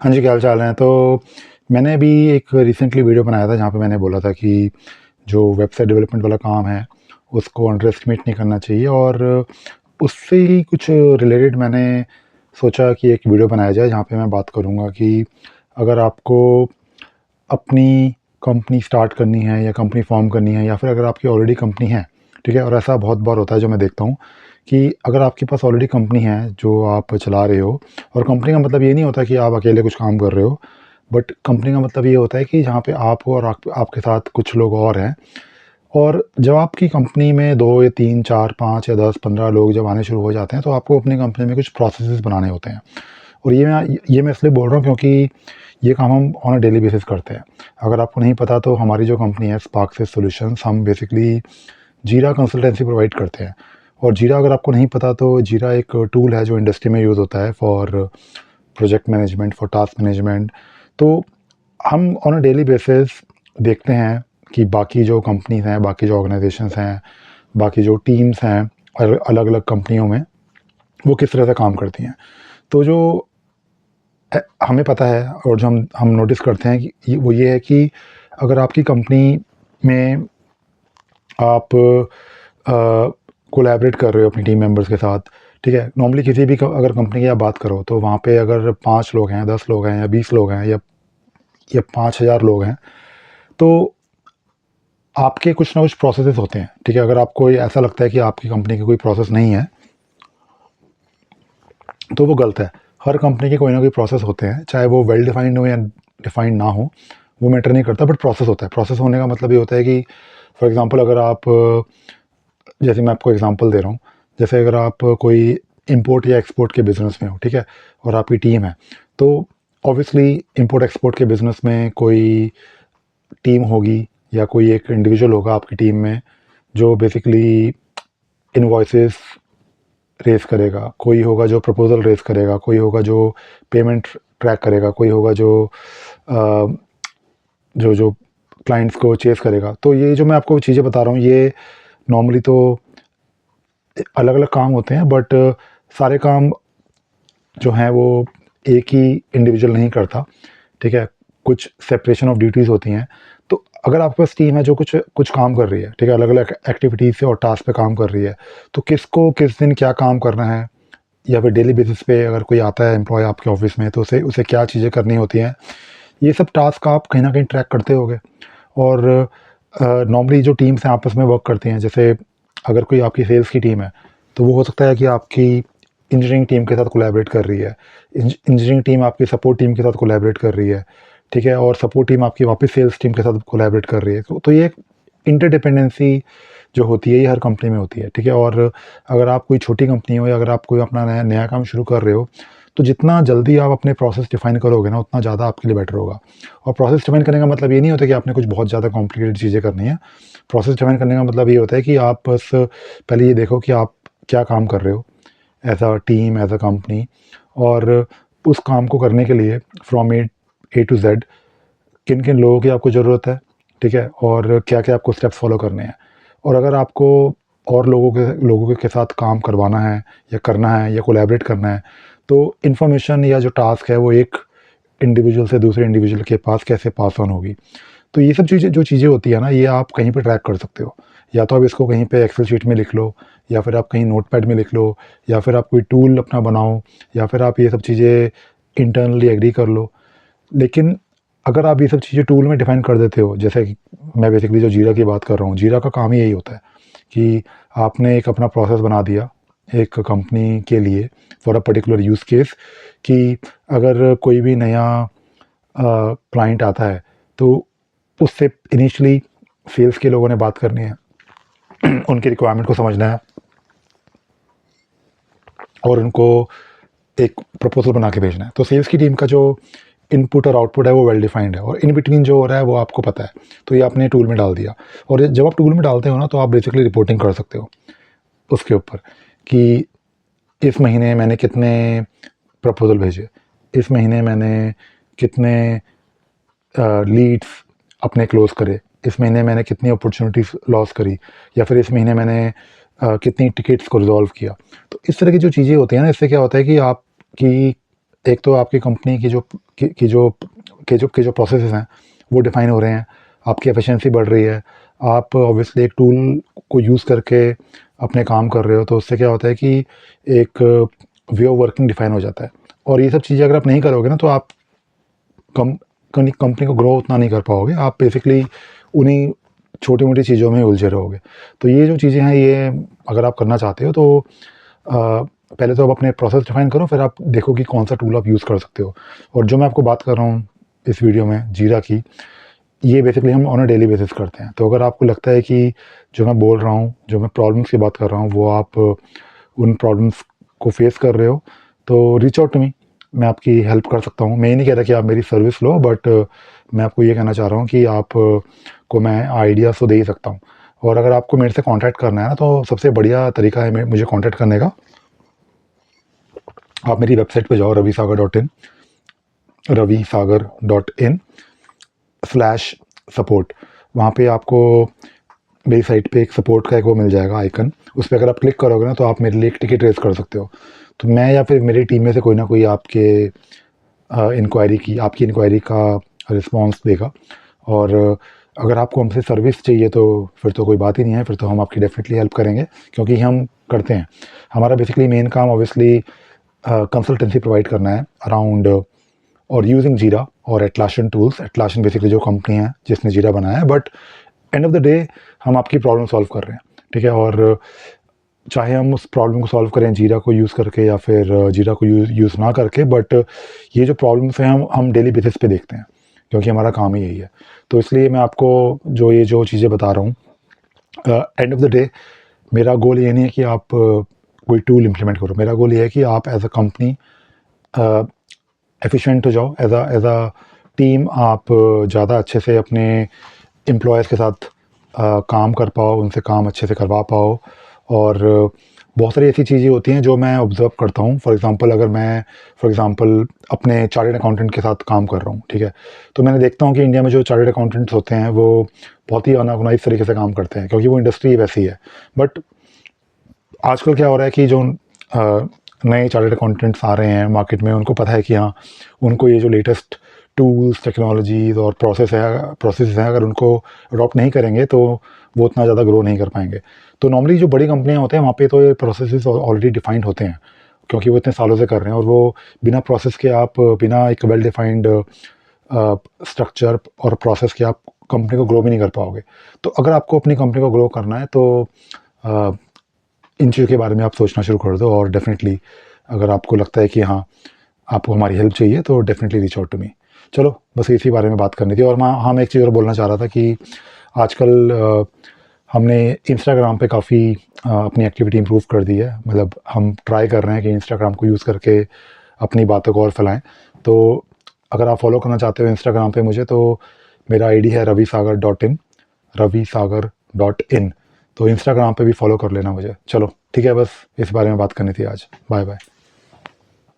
हाँ जी, क्या हाल-चाल है? तो मैंने अभी एक रिसेंटली वीडियो बनाया था जहाँ पे मैंने बोला था कि जो वेबसाइट डेवलपमेंट वाला काम है, उसको अंडर एस्टिमेट नहीं करना चाहिए और उससे ही कुछ रिलेटेड मैंने सोचा कि एक वीडियो बनाया जाए जहाँ पे मैं बात करूँगा कि अगर आपको अपनी कंपनी स्टार्ट करनी है या कंपनी फ़ॉर्म करनी है या फिर अगर आपकी ऑलरेडी कंपनी है, ठीक है? और ऐसा बहुत बार होता है जो मैं देखता हूँ कि अगर आपके पास ऑलरेडी कंपनी है जो आप चला रहे हो और कंपनी का मतलब ये नहीं होता कि आप अकेले कुछ काम कर रहे हो, बट कंपनी का मतलब ये होता है कि जहाँ पे आप हो और आपके साथ कुछ लोग और हैं। और जब आपकी कंपनी में 2 या 3, 4, 5 या 10, 15 लोग जब आने शुरू हो जाते हैं, तो आपको अपनी कंपनी में कुछ प्रोसेसेस बनाने होते हैं। और ये मैं इसलिए बोल रहा हूँ क्योंकि ये काम हम ऑन अ डेली बेसिस करते हैं। अगर आपको नहीं पता तो हमारी जो कंपनी है स्पार्कसिस सॉल्यूशंस, हम बेसिकली जीरा कंसल्टेंसी प्रोवाइड करते हैं। और जीरा अगर आपको नहीं पता तो जीरा एक टूल है जो इंडस्ट्री में यूज़ होता है for project management, for task management. तो हम ऑन अ डेली बेसिस देखते हैं कि बाकी जो कंपनीज़ हैं, बाकी जो ऑर्गेनाइजेशंस हैं, बाकी जो टीम्स हैं अलग-अलग कंपनियों में, वो किस तरह से काम करती हैं। तो जो हमें पता है और जो हम नोटिस करते हैं कि वो ये है कि अगर आपकी कंपनी में आप कोलैबोरेट कर रहे हो अपनी टीम मेंबर्स के साथ, ठीक है? नॉर्मली किसी भी अगर कंपनी की आप बात करो तो वहाँ पे अगर 5 लोग हैं, 10 लोग हैं या 20 लोग हैं या 5000 लोग हैं, तो आपके कुछ ना कुछ प्रोसेसेस होते हैं, ठीक है? अगर आपको ये ऐसा लगता है कि आपकी कंपनी का कोई प्रोसेस नहीं है, तो वो गलत है। हर कंपनी के कोई ना कोई प्रोसेस होते हैं, चाहे वो वेल डिफाइंड हो या डिफाइंड ना हो, वो मैटर नहीं करता, बट प्रोसेस होता है। प्रोसेस होने का मतलब ये होता है कि फॉर एग्जांपल अगर आप जैसे मैं आपको एग्जांपल दे रहा हूँ, जैसे अगर आप कोई इंपोर्ट या एक्सपोर्ट के बिज़नेस में हो, ठीक है? और आपकी टीम है, तो ऑब्वियसली इंपोर्ट एक्सपोर्ट के बिज़नेस में कोई टीम होगी या कोई एक इंडिविजुअल होगा आपकी टीम में, जो बेसिकली इनवॉइसेस रेज़ करेगा, कोई होगा जो प्रपोज़ल रेज़ करेगा, कोई होगा जो पेमेंट ट्रैक करेगा, कोई होगा जो अ, जो क्लाइंट्स को चेज़ करेगा। तो ये जो मैं आपको चीज़ें बता रहा हूँ, ये नॉर्मली तो अलग-अलग काम होते हैं, बट सारे काम जो हैं वो एक ही इंडिविजुअल नहीं करता, ठीक है? कुछ सेपरेशन ऑफ ड्यूटीज़ होती हैं। तो अगर आपके पास टीम है जो कुछ कुछ काम कर रही है, ठीक है? अलग-अलग एक्टिविटीज़ से और टास्क पे काम कर रही है, तो किसको किस दिन क्या काम करना है या फिर डेली बेसिस पे अगर कोई आता है एम्प्लॉय आपके ऑफ़िस में, तो उसे उसे क्या चीज़ें करनी होती हैं, ये सब टास्क आप कहीं न कहीं ट्रैक करते होंगे। और नॉर्मली जो टीम्स हैं आपस में वर्क करती हैं, जैसे अगर कोई आपकी सेल्स की टीम है, तो वो हो सकता है कि आपकी इंजीनियरिंग टीम के साथ कोलैबोरेट कर रही है। इंजीनियरिंग टीम आपकी सपोर्ट टीम के साथ कोलैबोरेट कर रही है, ठीक है? और सपोर्ट टीम आपकी वापस सेल्स टीम के साथ कोलैबोरेट कर रही है। तो ये एक इंटरडिपेंडेंसी जो होती है, ये हर कंपनी में होती है, ठीक है? और अगर आप कोई छोटी कंपनी हो या अगर आप कोई अपना नया नया काम शुरू कर रहे हो, तो जितना जल्दी आप अपने प्रोसेस डिफाइन करोगे ना, उतना ज़्यादा आपके लिए बेटर होगा। और प्रोसेस डिफाइन करने का मतलब ये नहीं होता कि आपने कुछ बहुत ज़्यादा कॉम्प्लिकेटेड चीज़ें करनी है। प्रोसेस डिफाइन करने का मतलब ये होता है कि आप बस पहले ये देखो कि आप क्या काम कर रहे हो as a team, as a company, और उस काम को करने के लिए फ्रॉम ए टू जेड किन किन लोगों की आपको ज़रूरत है, ठीक है? और क्या क्या आपको स्टेप्स फॉलो करने हैं। और अगर आपको और लोगों के साथ काम करवाना है या करना है या कोलैबोरेट करना है, तो इन्फॉर्मेशन या जो टास्क है वो एक इंडिविजुअल से दूसरे इंडिविजुअल के पास कैसे पास ऑन होगी। तो ये सब चीज़ें जो चीज़ें होती है ना, ये आप कहीं पे ट्रैक कर सकते हो। या तो आप इसको कहीं पे एक्सेल शीट में लिख लो, या फिर आप कहीं नोटपैड में लिख लो, या फिर आप कोई टूल अपना बनाओ, या फिर आप ये सब चीज़ें इंटरनली एग्री कर लो। लेकिन अगर आप ये सब चीज़ें टूल में डिफाइन कर देते हो, जैसे कि मैं बेसिकली जो जीरा की बात कर रहा हूँ, जीरा का काम ही यही होता है कि आपने एक अपना प्रोसेस बना दिया एक कंपनी के लिए for a particular use case, कि अगर कोई भी नया क्लाइंट आता है, तो उससे इनिशियली सेल्स के लोगों ने बात करनी है, उनकी रिक्वायरमेंट को समझना है और उनको एक प्रपोजल बना के भेजना है। तो सेल्स की टीम का जो इनपुट और आउटपुट है वो वेल डिफाइंड है, और इन बिटवीन जो हो रहा है वो आपको पता है। तो ये आपने टूल में डाल दिया, और जब आप टूल में डालते हो ना, तो आप बेसिकली रिपोर्टिंग कर सकते हो उसके ऊपर कि इस महीने मैंने कितने प्रपोजल भेजे, इस महीने मैंने कितने लीड्स अपने क्लोज करे, इस महीने मैंने कितनी अपॉर्चुनिटीज लॉस करी, या फिर इस महीने मैंने कितनी टिकट्स को रिजॉल्व किया। तो इस तरह की जो चीज़ें होती हैं ना, इससे क्या होता है कि आपकी एक तो आपकी कंपनी की जो प्रोसेसेस हैं वो डिफ़ाइन हो रहे हैं, आपकी एफिशिएंसी बढ़ रही है, आप ऑब्वियसली एक टूल को यूज़ करके अपने काम कर रहे हो, तो उससे क्या होता है कि एक वे ऑफ वर्किंग डिफ़ाइन हो जाता है। और ये सब चीज़ें अगर आप नहीं करोगे ना, तो आप कंपनी को ग्रो उतना नहीं कर पाओगे, आप बेसिकली उन्हीं छोटी-मोटी चीज़ों में उलझे रहोगे। तो ये जो चीज़ें हैं, ये अगर आप करना चाहते हो तो पहले तो आप अपने प्रोसेस डिफाइन करो, फिर आप देखो कि कौन सा टूल आप यूज़ कर सकते हो। और जो मैं आपको बात कर रहा हूँ इस वीडियो में जीरा की, ये बेसिकली हम ऑन अ डेली बेसिस करते हैं। तो अगर आपको लगता है कि जो मैं बोल रहा हूँ, जो मैं प्रॉब्लम्स की बात कर रहा हूँ, वो आप उन प्रॉब्लम्स को फेस कर रहे हो, तो रीच आउट टू मी, मैं आपकी हेल्प कर सकता हूँ। मैं ये नहीं कह रहा कि आप मेरी सर्विस लो, बट मैं आपको ये कहना चाह रहा हूँ कि आप को मैं आइडियाज़ तो दे ही सकता हूँ। और अगर आपको मेरे से कॉन्टैक्ट करना है ना, तो सबसे बढ़िया तरीका है मुझे कॉन्टैक्ट करने का, आप मेरी वेबसाइट पे जाओ ravisagar.in/support। वहाँ पे आपको मेरी साइट पे एक सपोर्ट का एक वो मिल जाएगा आइकन, उस पर अगर आप क्लिक करोगे ना, तो आप मेरे लिए एक टिकट रेज कर सकते हो। तो मैं या फिर मेरी टीम में से कोई ना कोई आपकी इंक्वायरी का रिस्पॉन्स देगा। और अगर आपको हमसे सर्विस चाहिए तो फिर तो कोई बात ही नहीं है, फिर तो हम आपकी डेफिनेटली हेल्प करेंगे, क्योंकि हम करते हैं। हमारा बेसिकली मेन काम ऑब्वियसली कंसल्टेंसी प्रोवाइड करना है अराउंड और यूजिंग जीरा और एटलासियन टूल्स। एटलासियन बेसिकली जो कंपनी है जिसने जीरा बनाया है, but end of the day हम आपकी प्रॉब्लम सॉल्व कर रहे हैं, ठीक है। और चाहे हम उस प्रॉब्लम को सॉल्व करें जीरा को यूज़ करके या फिर जीरा को यूज़ ना करके, बट ये जो प्रॉब्लम्स हैं हम डेली बेसिस पे देखते हैं, क्योंकि हमारा काम ही यही है। तो इसलिए मैं आपको जो चीज़ें बता रहा हूँ, एंड ऑफ द डे मेरा गोल ये नहीं है कि आप कोई टूल इम्प्लीमेंट करो। मेरा गोल ये है कि आप एज अ कंपनी एफिशिएंट हो जाओ, एज अ टीम आप ज़्यादा अच्छे से अपने एम्प्लॉयज़ के साथ काम कर पाओ, उनसे काम अच्छे से करवा पाओ। और बहुत सारी ऐसी चीज़ें होती हैं जो मैं ऑब्ज़र्व करता हूँ। फॉर एग्ज़ाम्पल अपने चार्टर्ड अकाउंटेंट के साथ काम कर रहा हूँ, ठीक है। तो मैंने देखता हूँ कि इंडिया में जो चार्टर्ड अकाउंटेंट्स होते हैं वो बहुत ही अनऑर्गनाइज तरीके से काम करते हैं, क्योंकि वो इंडस्ट्री वैसी है। बट आजकल क्या हो रहा है कि जो नए चार्टर्ड अकाउंटेंट्स आ रहे हैं मार्केट में, उनको पता है कि हाँ, उनको ये जो लेटेस्ट टूल्स, टेक्नोलॉजीज़ और प्रोसेस हैं, अगर उनको अडॉप्ट नहीं करेंगे तो वो उतना ज़्यादा ग्रो नहीं कर पाएंगे। तो नॉर्मली जो बड़ी कंपनियां होते हैं वहाँ पे तो ये प्रोसेसेस ऑलरेडी डिफाइंड होते हैं, क्योंकि वो इतने सालों से कर रहे हैं। और वो बिना प्रोसेस के, आप बिना एक वेल डिफाइंड स्ट्रक्चर और प्रोसेस के आप कंपनी को ग्रो भी नहीं कर पाओगे। तो अगर आपको अपनी कंपनी को ग्रो करना है, तो इन चीज़ों के बारे में आप सोचना शुरू कर दो। और डेफिनेटली अगर आपको लगता है कि हाँ, आपको हमारी हेल्प चाहिए, तो definitely reach out to me. चलो, बस इसी बारे में बात करनी थी। और मैं एक चीज़ और बोलना चाह रहा था कि आजकल हमने इंस्टाग्राम पे काफ़ी अपनी एक्टिविटी इम्प्रूव कर दी है। मतलब हम ट्राई कर रहे हैं कि इंस्टाग्राम को यूज़ करके अपनी बातों को और फैलाएं। तो अगर आप फॉलो करना चाहते हो इंस्टाग्राम पे मुझे, तो मेरा आईडी है ravisagar.in। तो इंस्टाग्राम पे भी फॉलो कर लेना मुझे। चलो ठीक है, बस इस बारे में बात करनी थी आज। Bye bye.